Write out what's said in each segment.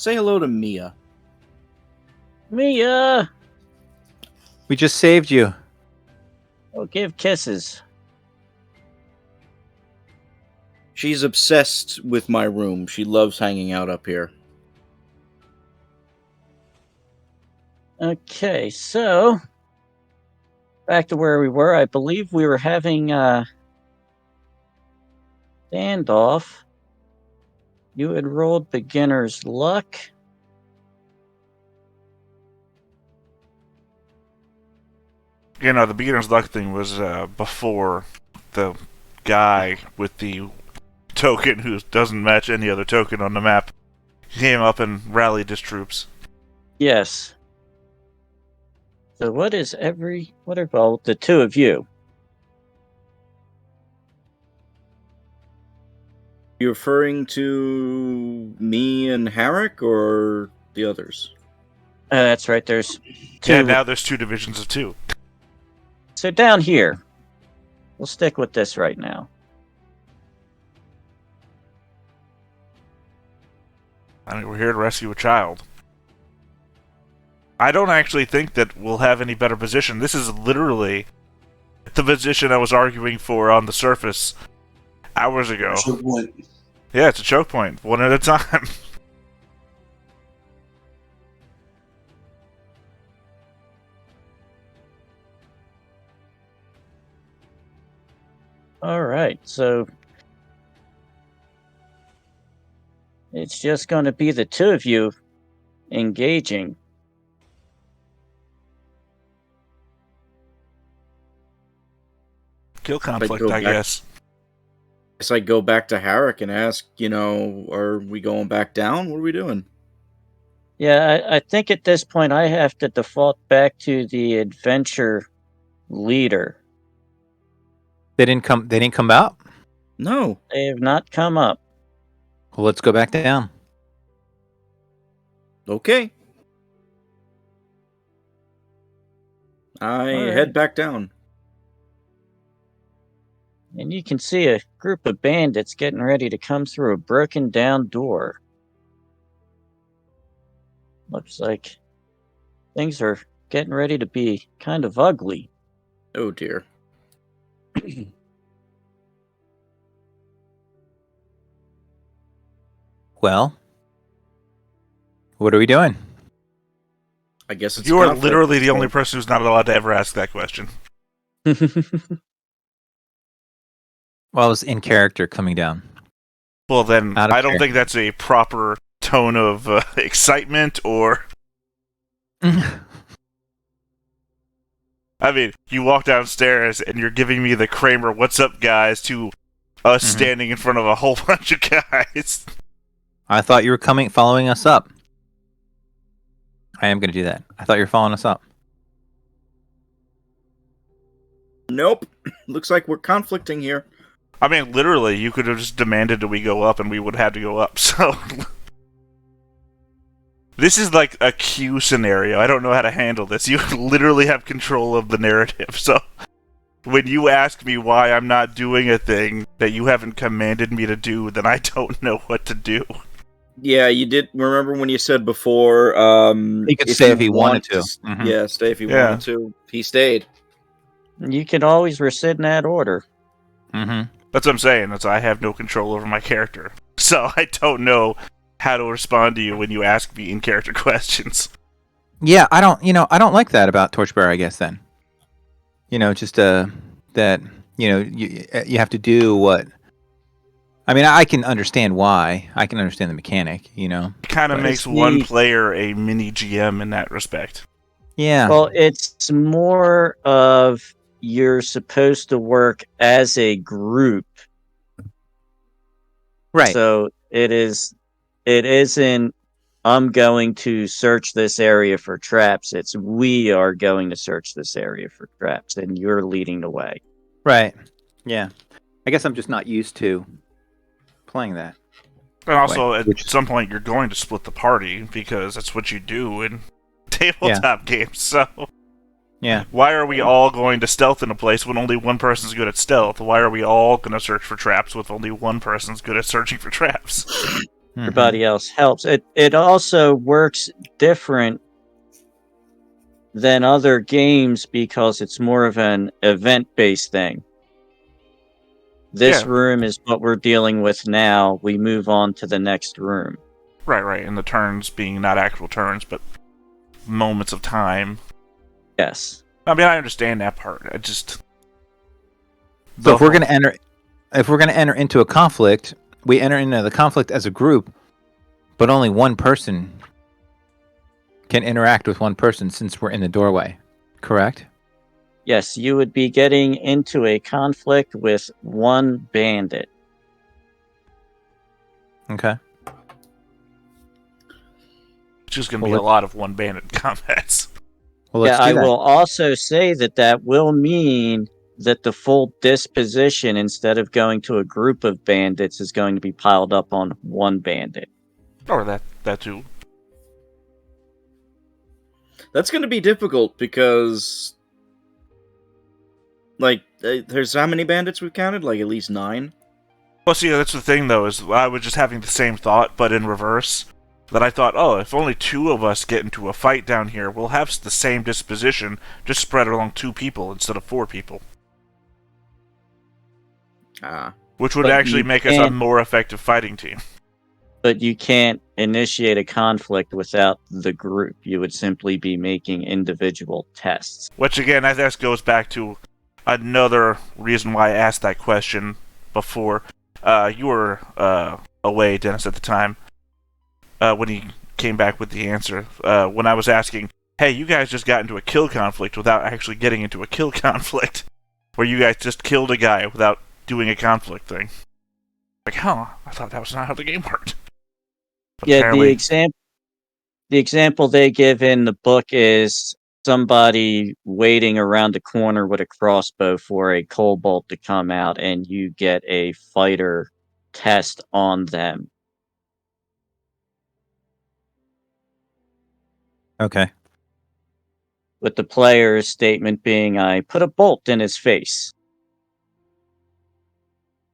Say hello to Mia. Mia! We just saved you. Oh, give kisses. She's obsessed with my room. She loves hanging out up here. Okay, so back to where we were. I believe we were having a standoff. You had rolled beginner's luck. You know, the beginner's luck thing was before the guy with the token who doesn't match any other token on the map came up and rallied his troops. Yes. So what are the two of you? You referring to me and Harrick or the others? That's right, there's two. Yeah, now there's 2 divisions of 2. So down here, we'll stick with this right now. I mean, we're here to rescue a child. I don't actually think that we'll have any better position. This is literally the position I was arguing for on the surface hours ago. Choke point. Yeah, it's a choke point, one at a time. All right, so it's just going to be the two of you engaging. Kill conflict, go I back- guess. Guess I go back to Harrick and ask, are we going back down? What are we doing? Yeah, I think at this point I have to default back to the adventure leader. They didn't come out? No. They have not come up. Well, let's go back down. Okay. I Alright. head back down. And you can see a group of bandits getting ready to come through a broken down door. Looks like things are getting ready to be kind of ugly. Oh dear. Well, what are we doing? I guess it's You are conflict. literally the only person who's not allowed to ever ask that question. Well, I was in character coming down. Well, then, Out of I don't character. think that's a proper tone of excitement or... I mean, you walk downstairs and you're giving me the Kramer, what's up, guys, to us standing in front of a whole bunch of guys. I thought you were following us up. I am going to do that. I thought you were following us up. Nope. Looks like we're conflicting here. I mean, literally, you could have just demanded that we go up and we would have to go up, so... This is like a queue scenario. I don't know how to handle this. You literally have control of the narrative, so... When you ask me why I'm not doing a thing that you haven't commanded me to do, then I don't know what to do. Yeah, you did. Remember when you said before, He could stay if he wanted to. Mhm. Yeah, stay if he Yeah. wanted to. He stayed. You can always rescind that order. Mm-hmm. That's what I'm saying. That's I have no control over my character. So I don't know how to respond to you when you ask me in-character questions. Yeah, I don't like that about Torchbearer, I guess, then. Just that, you have to do what... I mean, I can understand why. I can understand the mechanic, It kind of But makes it's one the- player a mini GM in that respect. Yeah. Well, it's more of you're supposed to work as a group. Right. So it isn't I'm going to search this area for traps. It's we are going to search this area for traps and you're leading the way. Right. Yeah. I guess I'm just not used to playing that. And also, Right, at which- some point, you're going to split the party, because that's what you do in tabletop games, so... Yeah. Why are we all going to stealth in a place when only one person's good at stealth? Why are we all going to search for traps with only one person's good at searching for traps? everybody else helps. It also works different than other games because it's more of an event-based thing. This Yeah. room is what we're dealing with now. We move on to the next room. Right. And the turns being not actual turns, but moments of time. Yes. I mean, I understand that part. I just. So if we're going to enter into a conflict, we enter into the conflict as a group, but only one person can interact with one person since we're in the doorway. Correct? Yes, you would be getting into a conflict with one bandit. Okay. It's just going to be a lot of one bandit combats. Well, let's do I that. will also say that will mean that the full disposition, instead of going to a group of bandits, is going to be piled up on one bandit. Or that too. That's going to be difficult because, like, there's how many bandits we've counted? Like, at least 9? Well, see, that's the thing, though, is I was just having the same thought, but in reverse. That I thought, oh, if only 2 of us get into a fight down here, we'll have the same disposition, just spread along 2 people instead of 4 people. Which would actually make us a more effective fighting team. But you can't initiate a conflict without the group. You would simply be making individual tests. Which, again, I guess goes back to another reason why I asked that question before. You were away, Dennis, at the time, when he came back with the answer. When I was asking, hey, you guys just got into a kill conflict without actually getting into a kill conflict. Where you guys just killed a guy without doing a conflict thing. Like, huh, I thought that was not how the game worked. But yeah, apparently... the example they give in the book is somebody waiting around the corner with a crossbow for a kobold to come out, and you get a fighter test on them. Okay. With the player's statement being, I put a bolt in his face.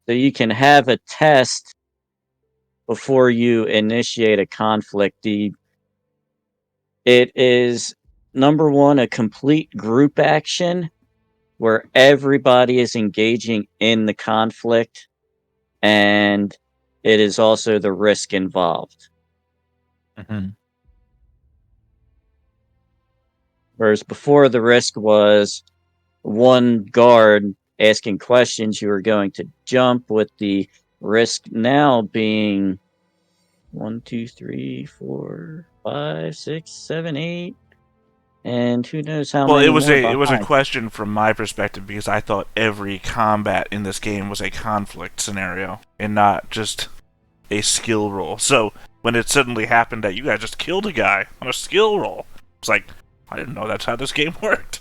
So you can have a test before you initiate a conflict. It is, number one, a complete group action where everybody is engaging in the conflict, and it is also the risk involved. Mm-hmm. Whereas before, the risk was one guard asking questions, you were going to jump, with the risk now being 1, 2, 3, 4, 5, 6, 7, 8, and who knows how many more behind. It was a question from my perspective because I thought every combat in this game was a conflict scenario and not just a skill roll. So when it suddenly happened that you guys just killed a guy on a skill roll, it's like, I didn't know that's how this game worked.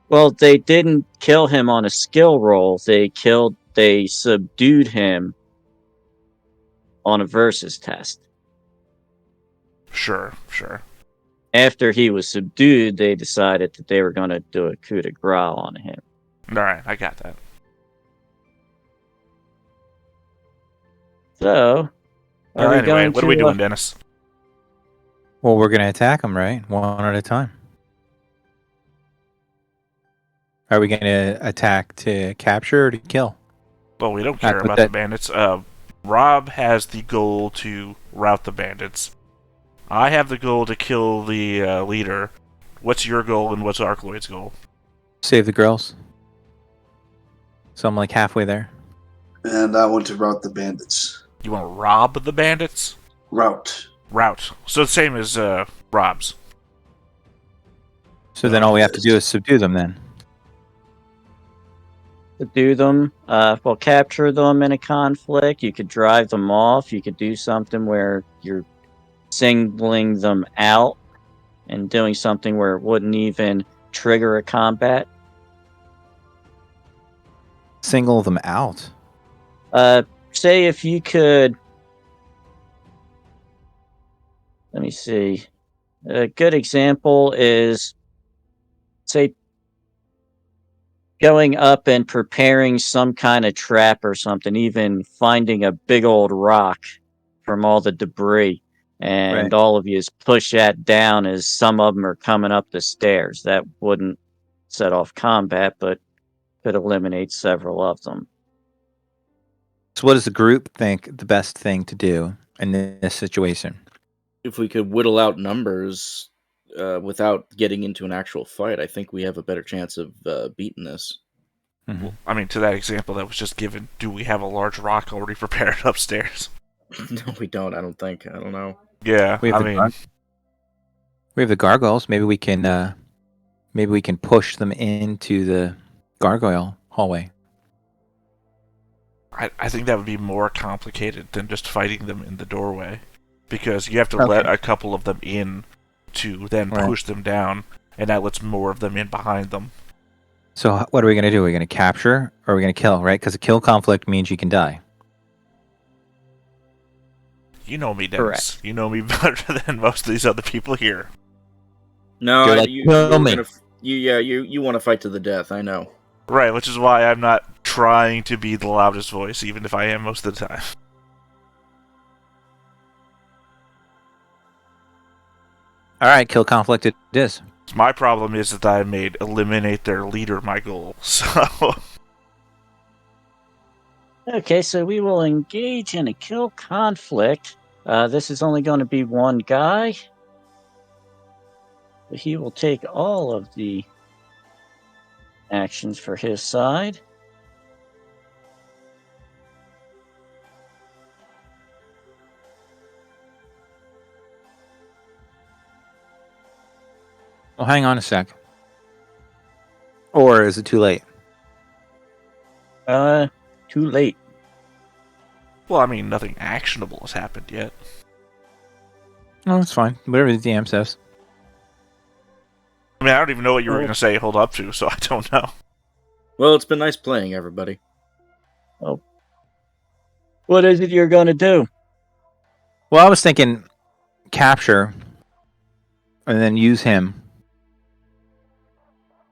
Well, they didn't kill him on a skill roll. They subdued him on a versus test. Sure. After he was subdued, they decided that they were going to do a coup de grace on him. Alright, I got that. So, anyway, what are we doing, Dennis? Well, we're going to attack them, right? One at a time. Are we going to attack to capture or to kill? Well, we don't care about the bandits. Rob has the goal to rout the bandits. I have the goal to kill the leader. What's your goal and what's Arcloid's goal? Save the girls. So I'm like halfway there. And I want to rout the bandits. You want to rob the bandits? Rout. So the same as Rob's. So then all we have to do is subdue them then. Subdue them, capture them in a conflict. You could drive them off. You could do something where you're singling them out and doing something where it wouldn't even trigger a combat. Single them out? Say if you could... Let me see. A good example is, say, going up and preparing some kind of trap or something, even finding a big old rock from all the debris, and Right. all of you push that down as some of them are coming up the stairs. That wouldn't set off combat, but could eliminate several of them. So, what does the group think the best thing to do in this situation? If we could whittle out numbers without getting into an actual fight, I think we have a better chance of beating this. Mhm. Well, I mean, to that example that was just given, do we have a large rock already prepared upstairs? No, we don't. I don't think. I don't know. Yeah, We have I the mean, We have the gargoyles. Maybe we can push them into the gargoyle hallway. I think that would be more complicated than just fighting them in the doorway, because you have to Okay. let a couple of them in to then Right. push them down, and that lets more of them in behind them. So what are we going to do? Are we going to capture or are we going to kill, right? Because a kill conflict means you can die. You know me, Dennis. You know me better than most of these other people here. No, You're like, you kill were me. gonna you want to fight to the death. I know. Right, which is why I'm not trying to be the loudest voice, even if I am most of the time. All right, kill conflict it is. My problem is that I made eliminate their leader my goal, so... Okay, so we will engage in a kill conflict. This is only going to be one guy. He will take all of the actions for his side. Well, hang on a sec. Or is it too late? Too late. Well, I mean, nothing actionable has happened yet. No, it's fine. Whatever the DM says. I mean, I don't even know what you were Oh. going to say hold up to, so I don't know. Well, it's been nice playing, everybody. What is it you're going to do? Well, I was thinking capture and then use him.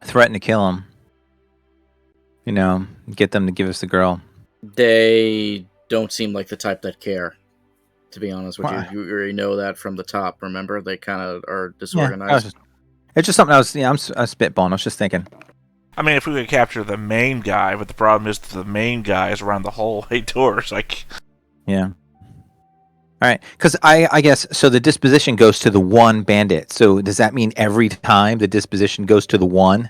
Threaten to kill him. You know, get them to give us the girl. They don't seem like the type that care. To be honest with Why? you, you already know that from the top. Remember, they kind of are Yeah, disorganized. it's just something I was spitballing. I was just thinking. I mean, if we could capture the main guy, but the problem is the main guy is around the hallway doors. Like, Yeah. All right, because I guess so. The disposition goes to the one bandit. So does that mean every time the disposition goes to the one?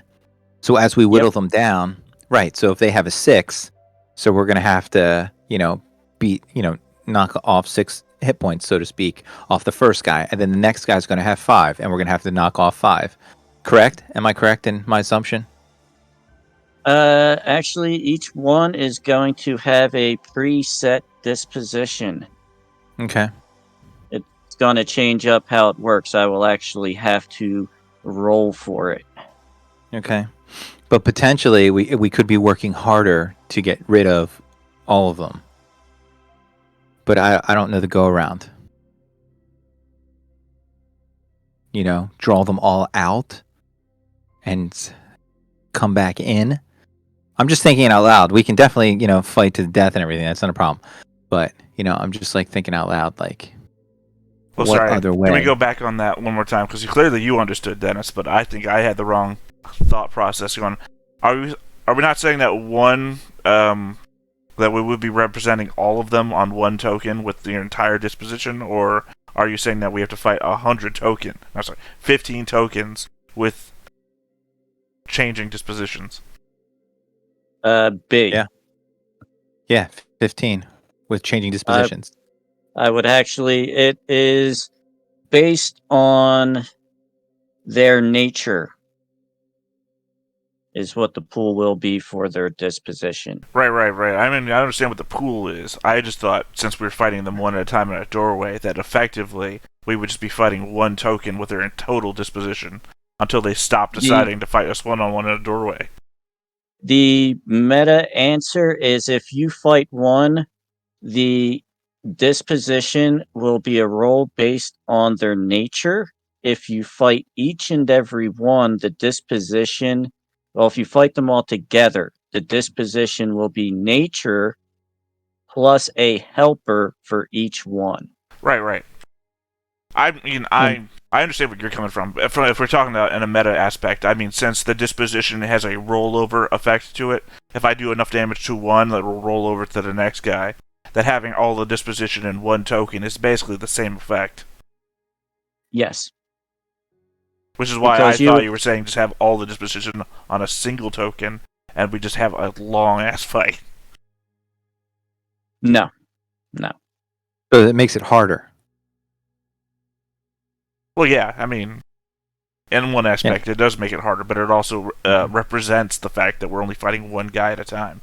So as we whittle them down, right? So if they have a 6, so we're gonna have to, knock off 6 hit points, so to speak, off the first guy, and then the next guy's gonna have 5, and we're gonna have to knock off 5. Correct? Am I correct in my assumption? Actually, each one is going to have a preset disposition. Okay. It's going to change up how it works. I will actually have to roll for it. Okay. But potentially we could be working harder to get rid of all of them. But I don't know the go around. Draw them all out and come back in. I'm just thinking out loud. We can definitely, fight to the death and everything. That's not a problem. But, I'm just like thinking out loud, like, well, what sorry. other way? Can we go back on that one more time? Because clearly you understood, Dennis, but I think I had the wrong thought process going. Are we not saying that one that we would be representing all of them on one token with the entire disposition, or are you saying that we have to fight 100 token? I'm sorry, 15 tokens with changing dispositions? Big. Yeah. Yeah, 15 with changing dispositions. I would actually. It is based on their nature. Is what the pool will be for their disposition. Right. I mean, I understand what the pool is. I just thought, since we were fighting them one at a time in a doorway, that effectively we would just be fighting one token with their total disposition until they stop deciding to fight us one-on-one in a doorway. The meta answer is if you fight one, the disposition will be a roll based on their nature. If you fight each and every one, the disposition, well, if you fight them all together, the disposition will be nature plus a helper for each one. Right. I mean, I understand where you're coming from. If we're talking about in a meta aspect, I mean, since the disposition has a rollover effect to it, if I do enough damage to one, that will roll over to the next guy. That having all the disposition in one token is basically the same effect. Yes. Which is why Because I thought you were saying just have all the disposition on a single token, and we just have a long-ass fight. No. So it makes it harder. Well, yeah, I mean, in one aspect it does make it harder, but it also represents the fact that we're only fighting one guy at a time.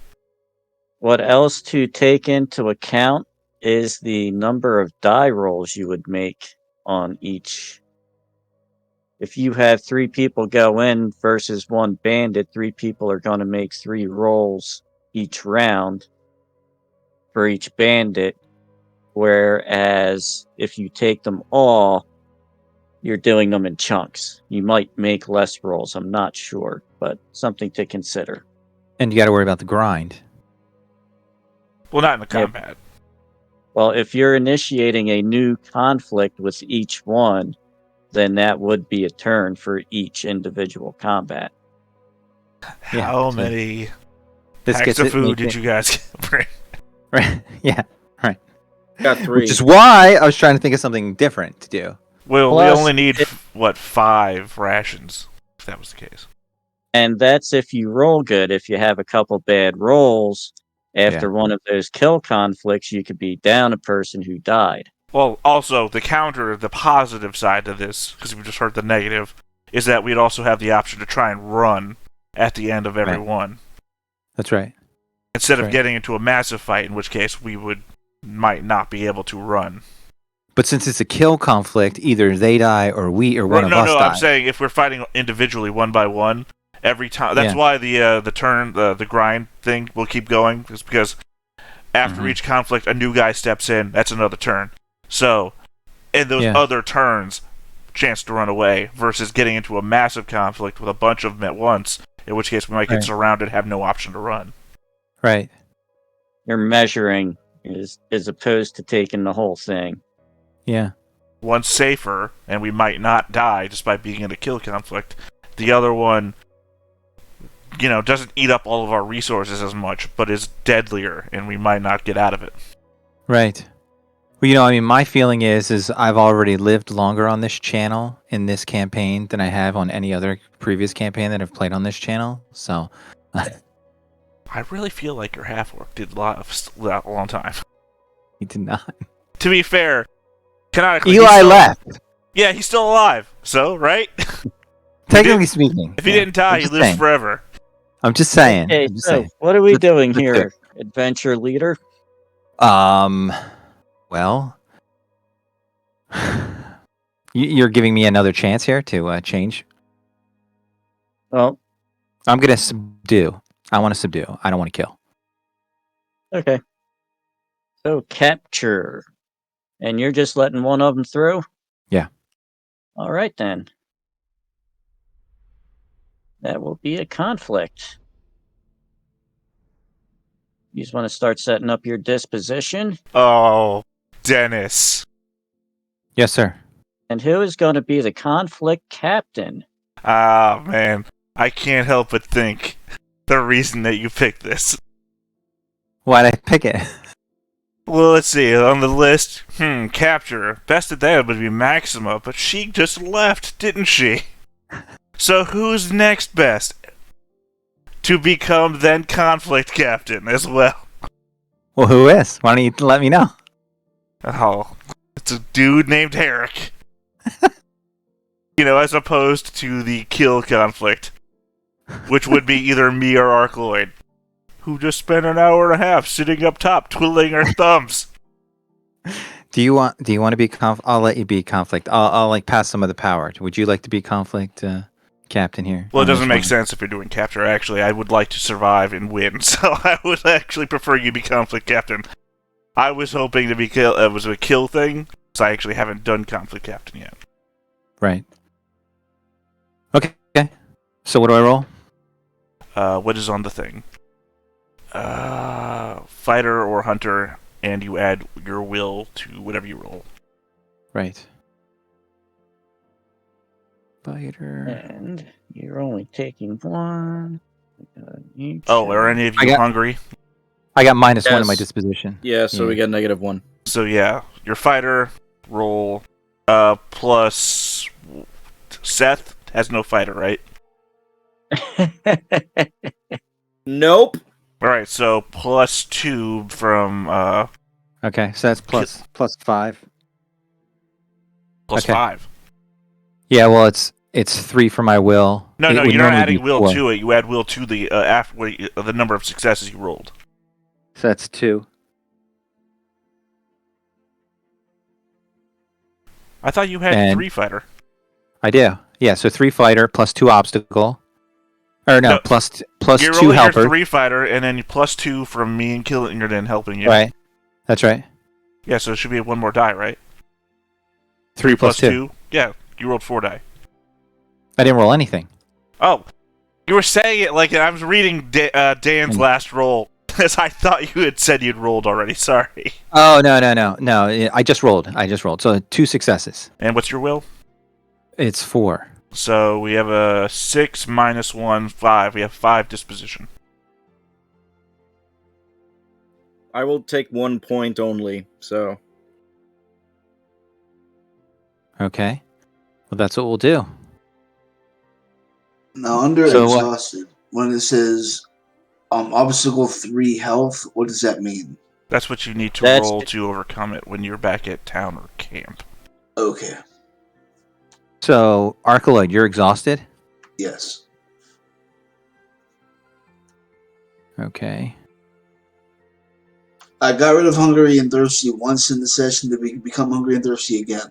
What else to take into account is the number of die rolls you would make on each. If you have 3 people go in versus 1 bandit, 3 people are going to make 3 rolls each round for each bandit. Whereas if you take them all, you're doing them in chunks. You might make less rolls, I'm not sure, but something to consider. And you got to worry about the grind. Well, not in the combat. Well, if you're initiating a new conflict with each one, then that would be a turn for each individual combat. How many This packs gets of it food making- did you guys bring? Right. Yeah. Right. Got 3. Which is why I was trying to think of something different to do. Well, Plus, we only need, 5 rations, if that was the case. And that's if you roll good. If you have a couple bad rolls, after one of those kill conflicts, you could be down a person who died. Well, also, the positive side to this, because we just heard the negative, is that we'd also have the option to try and run at the end of every one. That's right. Instead of Right. getting into a massive fight, in which case we might not be able to run. But since it's a kill conflict, either they die or we or one of us die. I'm saying if we're fighting individually one by one, every time. That's why the grind thing will keep going, is because after each conflict, a new guy steps in. That's another turn. So, in those other turns, chance to run away versus getting into a massive conflict with a bunch of them at once. In which case, we might get surrounded, have no option to run. Right. You're measuring as opposed to taking the whole thing. Yeah. One's safer, and we might not die despite being in a kill conflict. The other one, doesn't eat up all of our resources as much, but is deadlier, and we might not get out of it. Right. Well, my feeling is I've already lived longer on this channel in this campaign than I have on any other previous campaign that I've played on this channel. So, I really feel like your half-orc did a long time. he did not. To be fair, canonically, Eli left. Yeah, he's still alive. So, right? Technically speaking. If he didn't die, he lives forever. I'm just saying. Okay, so what are we doing here, adventure leader? Well, you're giving me another chance here to change. Well, I'm gonna subdue. I want to subdue. I don't want to kill. okay. So capture, and you're just letting one of them through? Yeah. All right then. That will be a conflict. You just want to start setting up your disposition. Oh, Dennis. Yes, sir. And who is going to be the conflict captain? Ah, man. I can't help but think the reason that you picked this. Why'd I pick it? Well, let's see. On the list, capture. Best at that would be Maxima, but she just left, didn't she? So who's next best to become then conflict captain as well? Well, who is? Why don't you let me know? Oh, it's a dude named Herrick. As opposed to the kill conflict, which would be either me or Arcloid, who just spent an hour and a half sitting up top twiddling our thumbs. Do you want to be I'll let you be conflict. I'll pass some of the power. Would you like to be conflict captain here? Well, it doesn't make sense if you're doing capture. Actually, I would like to survive and win, so I would actually prefer you be conflict captain. I was hoping to be kill. It was a kill thing, so I actually haven't done conflict captain yet. Right. Okay. So what do I roll? What is on the thing? Fighter or hunter, and you add your will to whatever you roll. Right. Fighter. And you're only taking one. Oh, are any of I you got- hungry? I got -1 in my Yes. disposition. Yeah, so we got -1. So yeah, your fighter roll plus Seth has no fighter, right? Nope. All right, so +2 from Okay, so that's plus 5. Okay. +5. Yeah, well, it's 3 for my will. No, It no, would you're not normally adding be will 4. to it. You add will to the the number of successes you rolled. So that's 2. I thought you had And- 3 fighter. I do. Yeah, so 3 fighter plus 2 obstacle. Or no, No, plus You're 2 rolling your helper. 3 fighter, and then +2 from me and Killinger helping you. Right. That's right. Yeah, so it should be one more die, right? 3 plus 2. Yeah, you rolled 4 die. I didn't roll anything. Oh, you were saying it like I was reading Dan's last roll, as I thought you had said you'd rolled already. Sorry. Oh, no. I just rolled. So 2 successes. And what's your will? It's 4. So we have a 6 minus 1, 5. We have 5 disposition. I will take 1 point only, so... Okay. Well, that's what we'll do. Now, under So what- exhausted, when it says obstacle 3 health, what does that mean? That's what you need to That's- roll to overcome it when you're back at town or camp. Okay. So, Arcaloid, you're exhausted? Yes. Okay. I got rid of hungry and thirsty once in the session to become hungry and thirsty again.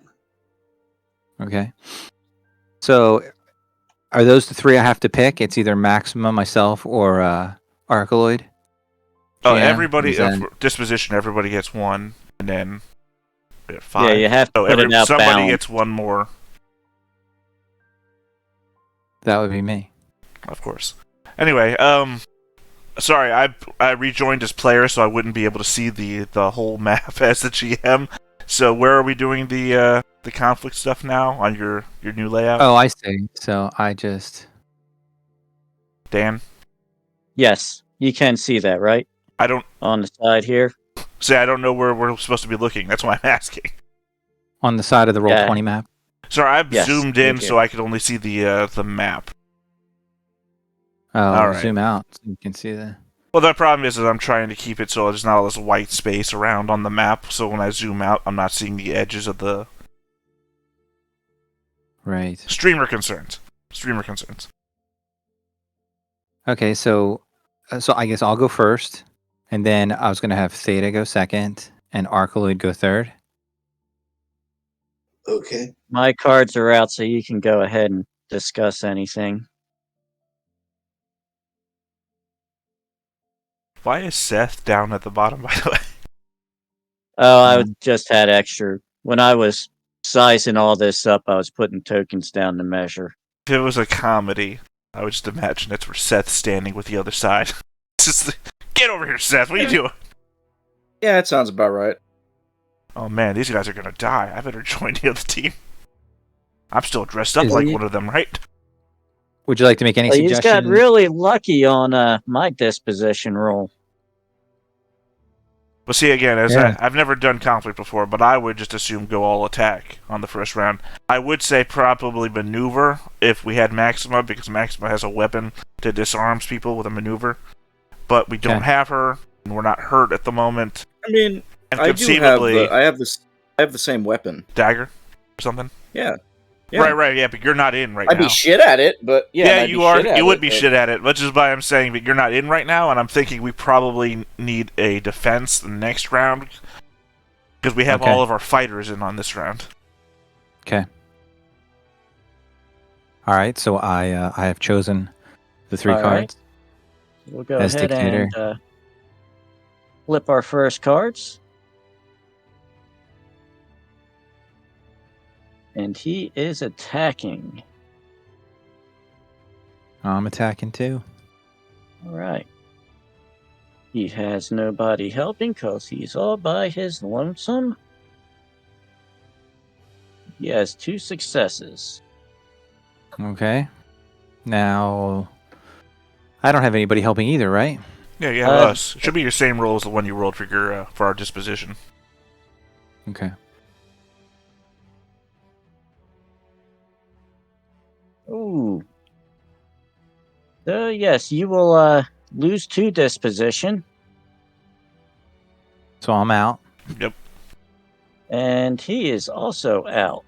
Okay. So, are those the 3 I have to pick? It's either Maxima, myself, or Arcaloid? Oh, Yeah, everybody, is that- disposition, everybody gets 1, and then we have 5. Yeah, you have to So put it out somebody balance. gets 1 more, That would be me. of course. Anyway, sorry, I rejoined as player, so I wouldn't be able to see the whole map as the GM. So where are we doing the conflict stuff now on your new layout? Oh, I see. So, I just... Dan, Yes, you can see that, right? I don't On the side here. say I don't know where we're supposed to be looking. That's why I'm asking. On the side of the Yeah. Roll20 map? Sorry, I've Yes, zoomed in thank you. so I could only see the map. Oh, All right. zoom out so you can see the... Well, the problem is that I'm trying to keep it so there's not all this white space around on the map. So when I zoom out, I'm not seeing the edges of the Right. streamer concerns. Streamer concerns. Okay, so I guess I'll go first, and then I was going to have Theta go second, and Arcaloid go third. Okay. My cards are out, so you can go ahead and discuss anything. Why is Seth down at the bottom, by the way? Oh, I just had extra. When I was sizing all this up, I was putting tokens down to measure. If it was a comedy, I would just imagine it's where Seth's standing with the other side. It's just, get over here, Seth. What are you doing? Yeah, it sounds about right. Oh man, these guys are gonna die. I better join the other team. I'm still dressed up Is like he- one of them, right? Would you like to make any Well, you just got suggestions? really lucky on my disposition roll. Well, see, again, as Yeah. I've never done conflict before, but I would just assume go all attack on the first round. I would say probably maneuver if we had Maxima, because Maxima has a weapon to disarms people with a maneuver. But we don't Okay. have her, and we're not hurt at the moment. I mean, And I do have conceivably, I have the same weapon. dagger or something. Yeah. Yeah. Right, yeah, but you're not in right I'd now. be shit at it, but yeah, I'd you be are. shit at You would it, be but- shit at it, which is why I'm saying that you're not in right now, and I'm thinking we probably need a defense the next round because we have Okay. all of our fighters in on this round. Okay. All right, so I have chosen the 3 All cards. We'll go As ahead dictator. and flip our first cards. And he is attacking. I'm attacking too. All right. He has nobody helping because he's all by his lonesome. He has 2 successes. Okay. Now, I don't have anybody helping either, right? Yeah, you have us. It should be your same roll as the one you rolled for your for our disposition. Okay. Ooh. So, yes, you will lose 2 disposition, So I'm out. Yep. and he is also out.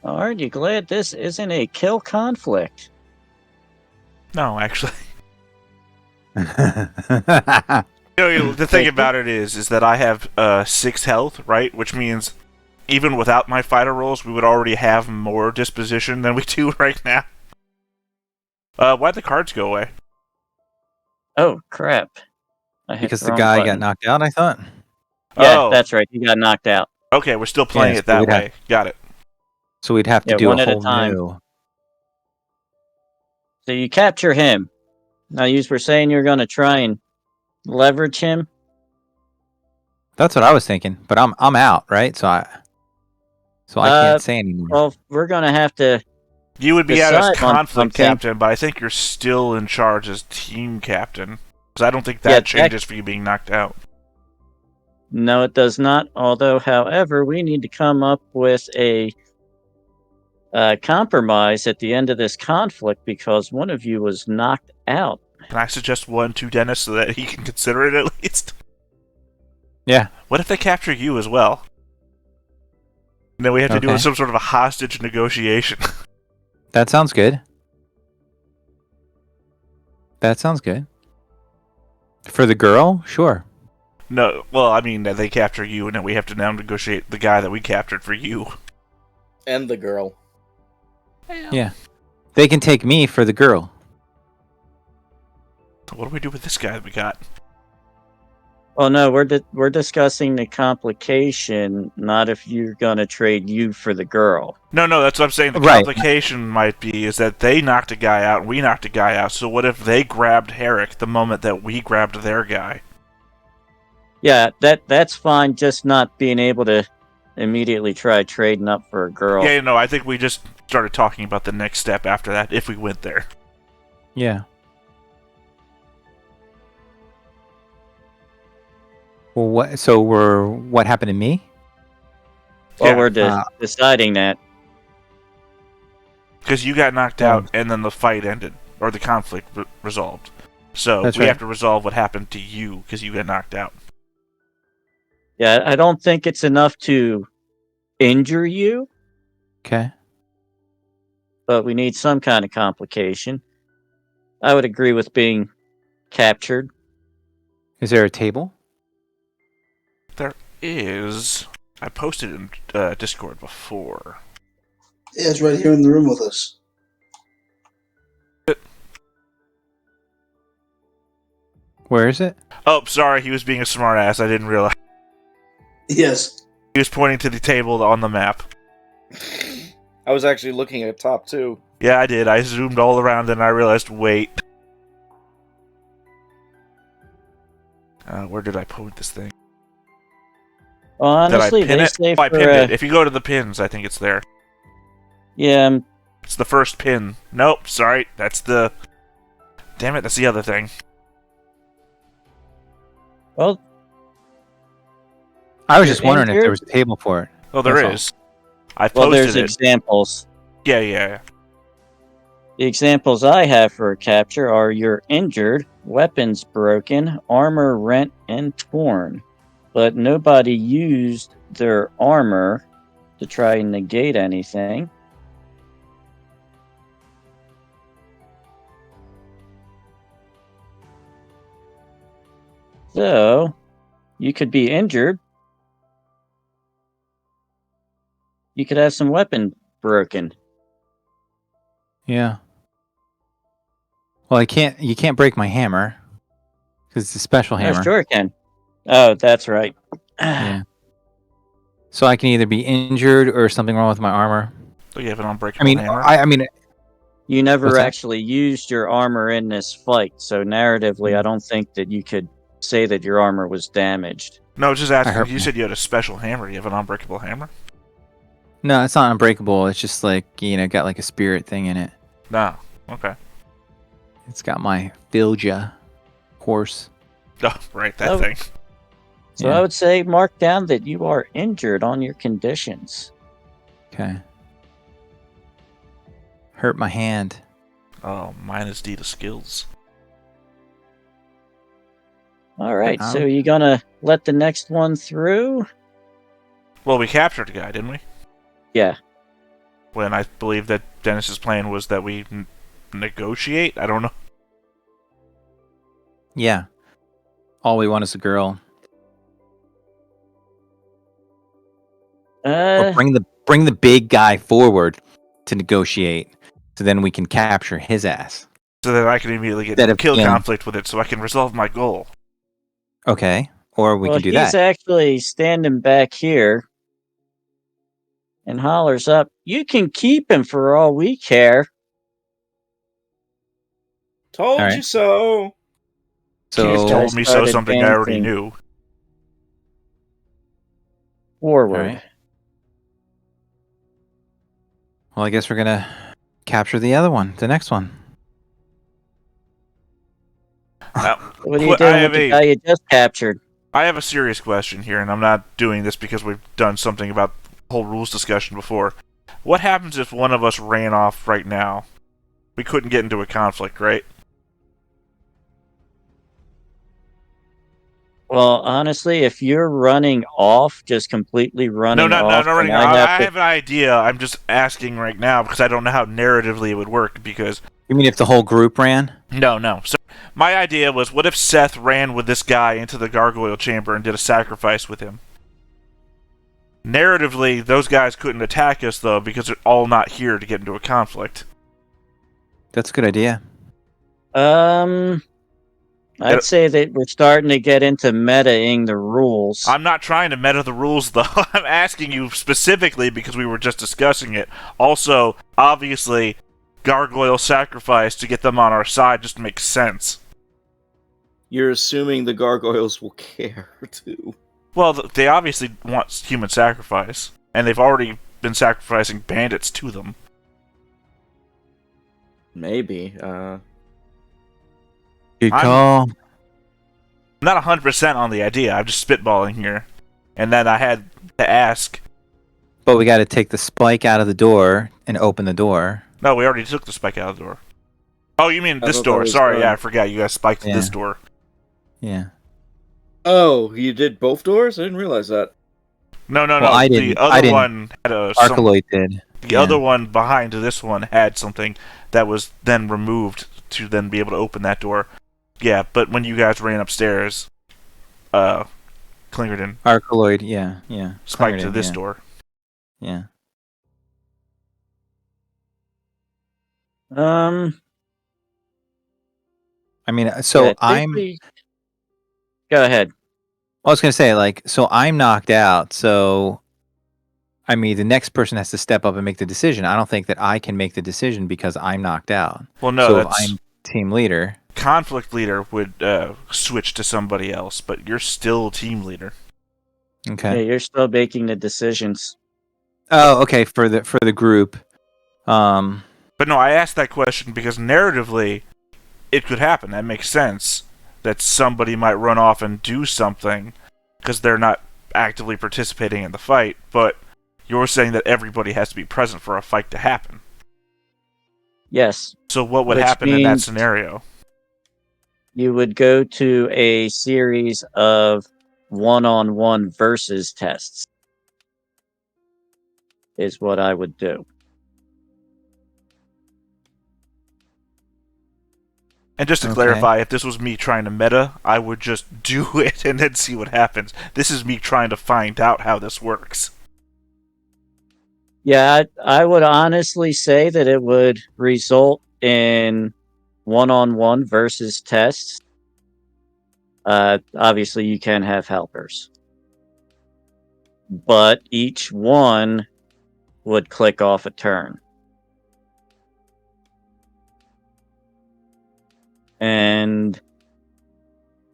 Aren't you glad this isn't a kill conflict? No, actually. Yeah. The thing about it is that I have 6 health, right? Which means even without my fighter rolls, we would already have more disposition than we do right now. Why'd the cards go away? Oh, crap. I hit Because the the wrong guy button. got knocked out, I thought. Yeah, Oh. that's right. He got knocked out. Okay, we're still playing Yes, it that we'd have- way. Got it. So we'd have to Yeah, do one a at a whole time. new. So you capture him. Now, you were saying you're going to try and leverage him? That's what I was thinking, but I'm out, right? So I can't say anymore. Well, we're going to have to... You would be out as Decide on conflict something. captain, but I think you're still in charge as team captain. Because I don't think that changes for you being knocked out. No, it does not. Although, however, we need to come up with a compromise at the end of this conflict because one of you was knocked out. Can I suggest one to Dennis so that he can consider it at least? Yeah. What if they capture you as well? And then we have to do Okay. some sort of a hostage negotiation. That sounds good. That sounds good. For the girl, sure. No, well, I mean, they capture you, and then we have to now negotiate the guy that we captured for you. And the girl. Yeah. They can take me for the girl. What do we do with this guy that we got? Oh no, we're discussing the complication, not if you're gonna trade you for the girl. No, that's what I'm saying. The Right. complication might be is that they knocked a guy out and we knocked a guy out. So what if they grabbed Herrick the moment that we grabbed their guy? Yeah, that's fine. Just not being able to immediately try trading up for a girl. Yeah, no, I think we just started talking about the next step after that if we went there. Yeah. Well, what happened to me? Well, Yeah. we're deciding that. Because you got knocked out and then the fight ended, or the conflict resolved. So That's we right. have to resolve what happened to you because you got knocked out. Yeah, I don't think it's enough to injure you, Okay. but we need some kind of complication. I would agree with being captured. Is there a table? There is. I posted in Discord before. Yeah, it's right here in the room with us. Where is it? Oh, sorry, he was being a smartass. I didn't realize. Yes. He was pointing to the table on the map. I was actually looking at top too. Yeah, I did. I zoomed all around and I realized, wait. Where did I point this thing? Well, honestly, did I pin they it? say Oh, I for pinned it. If you go to the pins, I think it's there. yeah, It's the first pin. Nope, sorry. That's the... Damn it, that's the other thing. well, I was just You're wondering if injured? there was a table for it. Oh, there That's is. I well, there's posted it. examples. Yeah. The examples I have for a capture are you're injured, weapons broken, armor rent and torn. But nobody used their armor to try and negate anything. So, you could be injured. You could have some weapon broken. Yeah. Well, you can't break my hammer because it's a special Oh, hammer. sure it can. Oh, that's right. Yeah. So I can either be injured or something wrong with my armor. So you have an unbreakable I mean, hammer? I mean, You never What's that? actually used your armor in this fight, so narratively, I don't think that you could say that your armor was damaged. No, just hurt asking. You my- said you had a special hammer. You have an unbreakable hammer? No, it's not unbreakable. It's just like, got like a spirit thing in it. No. Okay. It's got my Filja horse. Oh, right, that Oh. thing. So Yeah. I would say mark down that you are injured on your conditions. Okay. Hurt my hand. Oh, minus D to skills. All right, Ow. so you gonna let the next one through? Well, we captured a guy, didn't we? Yeah. When I believe that Dennis's plan was that we negotiate. I don't know. Yeah. All we want is a girl. Or bring the big guy forward to negotiate, so then we can capture his ass. So that I can immediately get Instead of kill him. conflict with it, so I can resolve my goal. Okay. Or we well, can do he's that. actually standing back here and hollers up, "You can keep him for all we care." Told All right. you so. You Guys So, told me so. started Something I already dancing. knew. Forward. all right. Well, I guess we're gonna capture the other one, the next one. Now, What are you I doing with have the a- guy you just captured? I have a serious question here, and I'm not doing this because we've done something about the whole rules discussion before. What happens if one of us ran off right now? We couldn't get into a conflict, right? Well, honestly, if you're running off, just completely running No, off, not then running. I have I to. have an idea. I'm just asking right now because I don't know how narratively it would work. Because You mean if the whole group ran? no. So my idea was, what if Seth ran with this guy into the gargoyle chamber and did a sacrifice with him? Narratively, those guys couldn't attack us though because they're all not here to get into a conflict. That's a good idea. I'd say that we're starting to get into metaing the rules. I'm not trying to meta the rules, though. I'm asking you specifically because we were just discussing it. Also, obviously, gargoyle sacrifice to get them on our side just makes sense. You're assuming the gargoyles will care, too. Well, they obviously want human sacrifice, and they've already been sacrificing bandits to them. Maybe. Good I'm- call. I'm not 100% on the idea. I'm just spitballing here. And then I had to ask. But we got to take the spike out of the door and open the door. No, we already took the spike out of the door. Oh, you mean I this thought that door? was Sorry, done. yeah, I forgot. You guys spiked Yeah. this door. Yeah. Oh, you did both doors? I didn't realize that. No. Well, I The didn't- I other didn't. one had a Arcaloid did. The Yeah. other one behind this one had something that was then removed to then be able to open that door. Yeah, but when you guys ran upstairs, Clingerton Arcaloid, yeah. spiked to Clingerton, this yeah. door. Yeah. I mean, so yeah, I think I'm. Go ahead. I was gonna say, like, so I'm knocked out. So, I mean, the next person has to step up and make the decision. I don't think that I can make the decision because I'm knocked out. Well, no, so if that's I'm team leader, conflict leader would switch to somebody else, but you're still team leader. okay. Yeah, you're still making the decisions. Oh, okay. For the group, But no, I asked that question because narratively, it could happen. That makes sense. That somebody might run off and do something because they're not actively participating in the fight, but you're saying that everybody has to be present for a fight to happen. Yes, So what would Which happen in that means- scenario? you would go to a series of one-on-one versus tests. Is what I would do. And just to Okay. clarify, if this was me trying to meta, I would just do it and then see what happens. This is me trying to find out how this works. Yeah, I would honestly say that it would result in one-on-one versus tests. Obviously, you can have helpers, but each one would click off a turn. And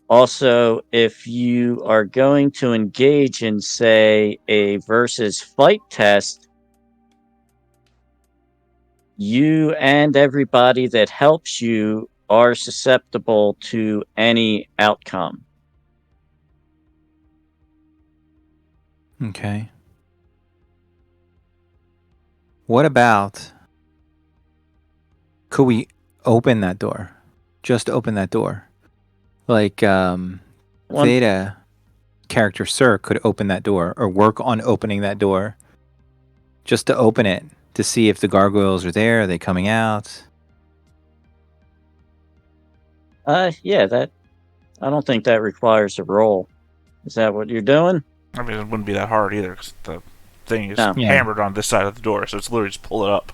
Also, if you are going to engage in, say, a versus fight test, you and everybody that helps you are susceptible to any outcome. Okay. What about, could we open that door? Just open that door. Like, One, Theta character Sir could open that door or work on opening that door just to open it to see if the gargoyles are there. Are they coming out? yeah, that I don't think that requires a roll. Is that what you're doing? I mean, it wouldn't be that hard either, because the thing is No. Yeah. hammered on this side of the door, so it's literally just pull it up.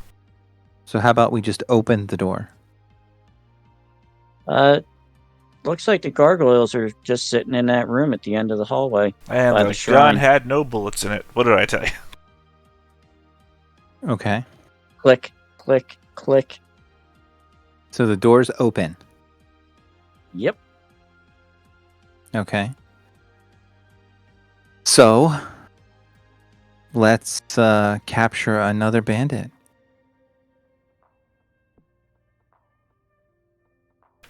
So how about we just open the door? Looks like the gargoyles are just sitting in that room at the end of the hallway. And By the the gun shrine. had no bullets in it. What did I tell you? Okay. Click, click, click. So the door's open. Yep. Okay. So let's capture another bandit.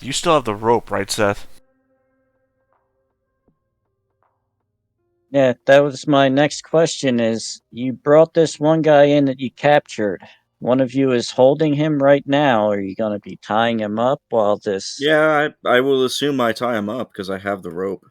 You still have the rope, right, Seth? Yeah, that was my next question is, you brought this one guy in that you captured. One of you is holding him right now. Are you going to be tying him up while this... Yeah, I will assume I tie him up because I have the rope.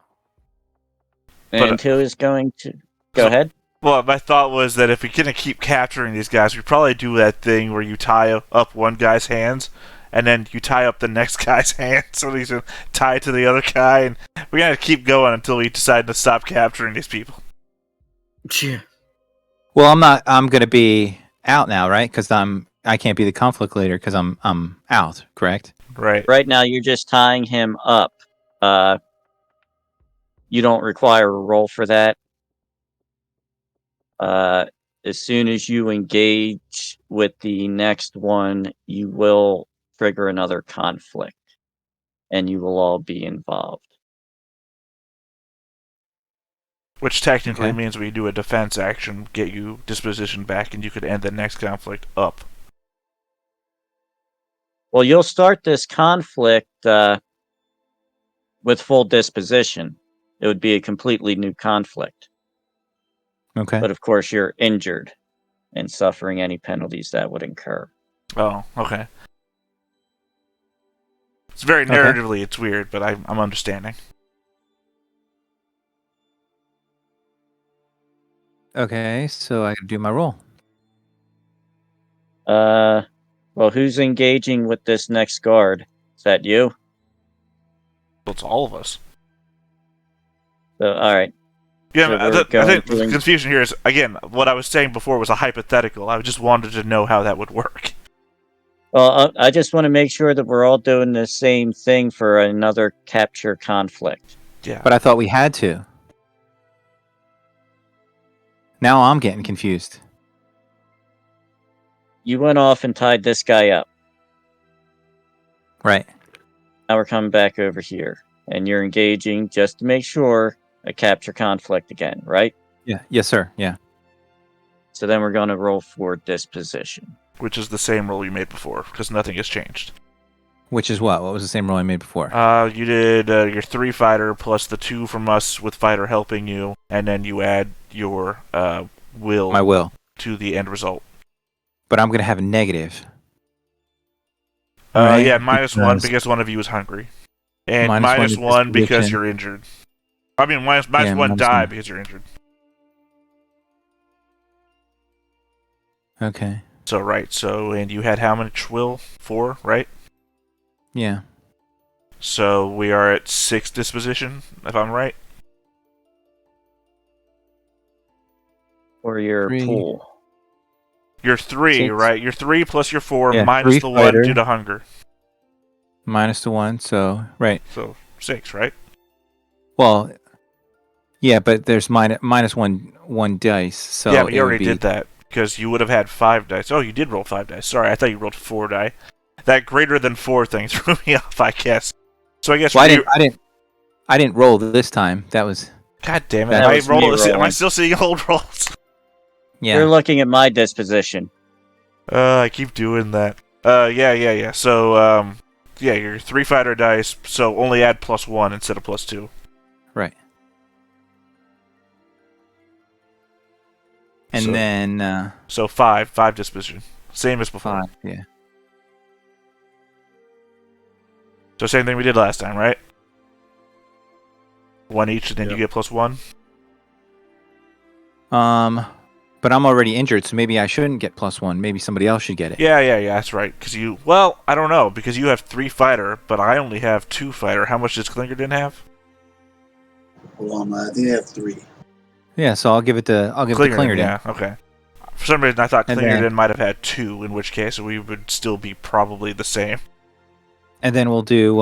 And who is going to... Go So- ahead. Well, my thought was that if we're going to keep capturing these guys, we probably do that thing where you tie up one guy's hands, and then you tie up the next guy's hands so he's tied to the other guy, and we're going to keep going until we decide to stop capturing these people. Yeah. Well, I'm going to be out now, right? Cuz I can't be the conflict leader cuz I'm out, correct? Right. Right now, you're just tying him up. You don't require a roll for that. As soon as you engage with the next one, you will trigger another conflict, and you will all be involved. Which technically Okay. means we do a defense action, get you disposition back, and you could end the next conflict up. Well, you'll start this conflict with full disposition. It would be a completely new conflict. Okay. But of course, you're injured and suffering any penalties that would incur. Oh, okay. It's very Okay. narratively, it's weird, but I'm understanding. Okay, so I can do my roll. Well, who's engaging with this next guard? Is that you? Well, it's all of us. So, all right. Yeah, So I we're think going the to- confusion here is, again, what I was saying before was a hypothetical. I just wanted to know how that would work. Well, I just want to make sure that we're all doing the same thing for another capture conflict. Yeah. But I thought we had to. Now I'm getting confused. You went off and tied this guy up. Right. Now we're coming back over here, and you're engaging just to make sure a capture conflict again, right? Yeah. Yes, sir. Yeah. So then we're going to roll for disposition. Which is the same roll you made before, because nothing has changed. Which is what? What was the same roll I made before? You did your 3 fighter plus the 2 from us with fighter helping you, and then you add your will My will. to the end result. But I'm going to have a negative. Right, Yeah, -1 because- because one of you is hungry. And -1 -1 because disposition. you're injured. I mean, minus Yeah, one die -1. because you're injured. Okay. So, right, and you had how much will? 4, right? Yeah. So, we are at 6 disposition, if I'm right? Or your 3. pool. You're 3, 6. right? You're 3 plus your 4 Yeah, minus 3 the 1 fighter. due to hunger. Minus the 1, so right. So, 6, right? Well, yeah, but there's minus one dice. So yeah, but you it would already be, did that because you would have had 5 dice. Oh, you did roll 5 dice. Sorry, I thought you rolled 4 die. That greater than 4 thing threw me off, I guess. So I guess Well, I didn't roll this time. That was God damn it! That was me Am I rolling. still seeing old rolls? yeah. You're looking at my disposition. I keep doing that. Yeah. So, yeah, your 3 fighter dice. So only add +1 instead of +2. Right. And So- then So 5 disposition, same as before. 5. Yeah. So same thing we did last time, right? 1 each, and then you Yep. get +1. But I'm already injured, so maybe I shouldn't get +1. Maybe somebody else should get it. Yeah. That's right. Because well, I don't know, because you have 3 fighter, but I only have 2 fighter. How much does Klingerton have? Hold on, I think I have 3. Yeah. So I'll give it to Klingerton. Yeah. Okay. For some reason, I thought And Klingerton then- might have had 2, in which case we would still be probably the same. And then we'll do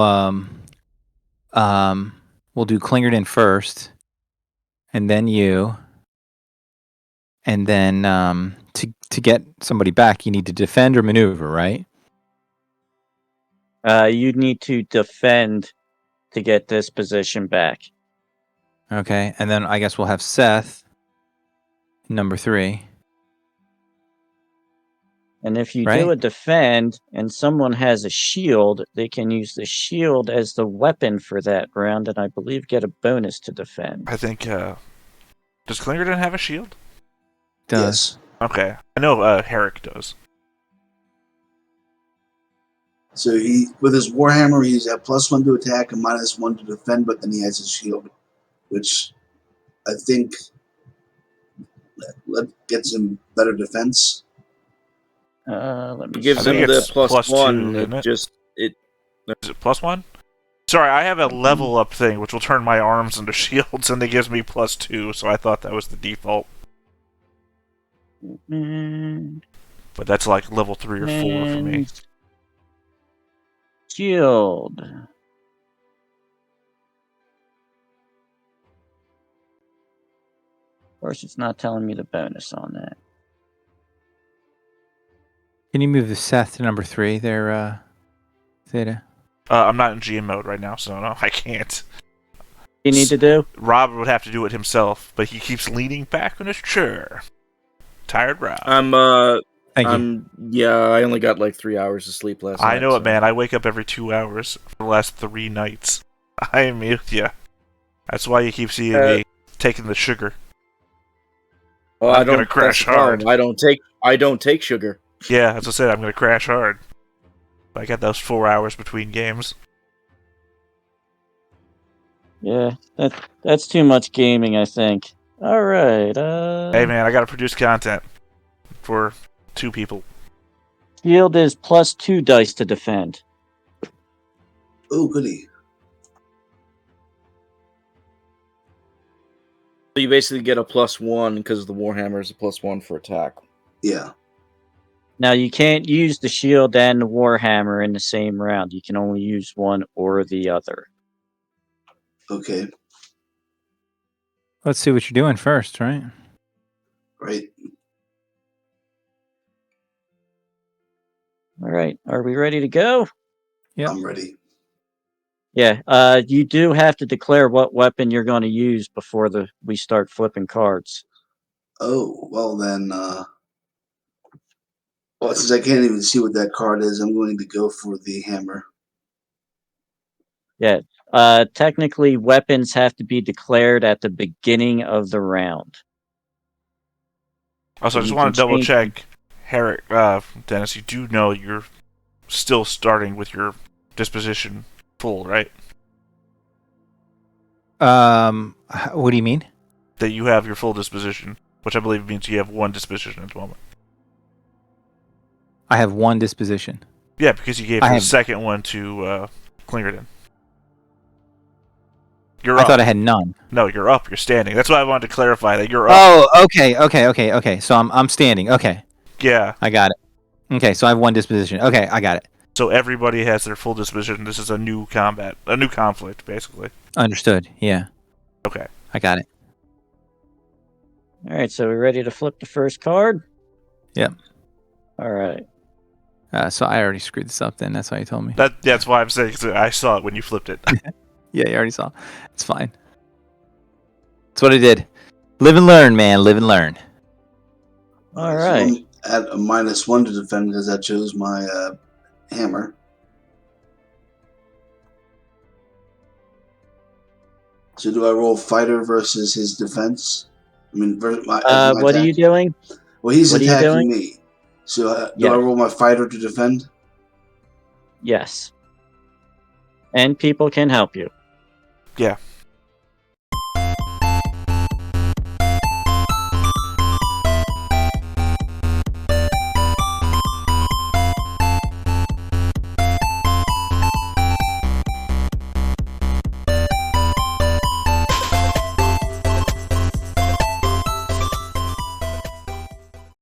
Klingerton first, and then you, and then to get somebody back, you need to defend or maneuver, right? You need to defend to get this position back. Okay, and then I guess we'll have Seth, number 3. And if you Right. do a defend and someone has a shield, they can use the shield as the weapon for that round, and I believe get a bonus to defend. I think, does Klingerton have a shield? Does. Yes. Okay. I know Herrick does. So he, with his Warhammer, he's at +1 to attack and -1 to defend, but then he has his shield, which I think gets him better defense. Let me It gives I him think the it's +1. +2, It isn't it? just it. Is it +1? Sorry, I have a level up thing which will turn my arms into shields, and it gives me +2. So I thought that was the default, Mm, but that's like level 3 or 4 for me. and Shield. Of course, it's not telling me the bonus on that. Can you move the Seth to number 3 there, Theta? I'm not in GM mode right now, so no, I can't. You need to do? Rob would have to do it himself, but he keeps leaning back in his chair. Tired Rob. Thank you. Yeah, I only got like 3 hours of sleep last night. I know so. it, man. I wake up every 2 hours for the last 3 nights. I am with ya. That's why you keep seeing me taking the sugar. Well, I'm I don't gonna crash that's the problem. hard. I don't take sugar. Yeah, as I said, I'm gonna crash hard. I got those 4 hours between games. Yeah, that's too much gaming, I think. All right. Hey, man, I gotta produce content for 2 people. Shield is +2 dice to defend. Oh, goody. So you basically get a +1 because the Warhammer is a +1 for attack. Yeah. Now, you can't use the shield and the Warhammer in the same round. You can only use one or the other. Okay. Let's see what you're doing first, right? Right. All right. Are we ready to go? Yep. I'm ready. Yeah. You do have to declare what weapon you're going to use before we start flipping cards. Oh, well then, well, since I can't even see what that card is, I'm going to go for the hammer. Yeah. Technically, weapons have to be declared at the beginning of the round. Also, I just You want to can double change check, Herrick, Dennis, you do know you're still starting with your disposition full, right? What do you mean? That you have your full disposition, which I believe means you have 1 disposition at the moment. I have 1 disposition. Yeah, because you gave I the have- second one to Klingerton. You're I up. thought I had none. No, you're up. You're standing. That's why I wanted to clarify that you're up. Oh, okay. So I'm standing. Okay, Yeah. I got it. Okay, so I have 1 disposition. Okay, I got it. So everybody has their full disposition. This is a new conflict, basically. Understood. Yeah, Okay. I got it. All right. So we're ready to flip the first card? Yep. All right. So I already screwed this up then. That's why you told me. That's why I'm saying 'cause I saw it when you flipped it. Yeah, you already saw. It's fine. That's what I did. Live and learn, man. Live and learn. All So right. I'm at a -1 to defend because I chose my hammer. So do I roll fighter versus his defense? I mean, my What are attack. you doing? Well, he's What are you attacking doing? me. So do I Yes. roll my fighter to defend? Yes. And people can help you. Yeah.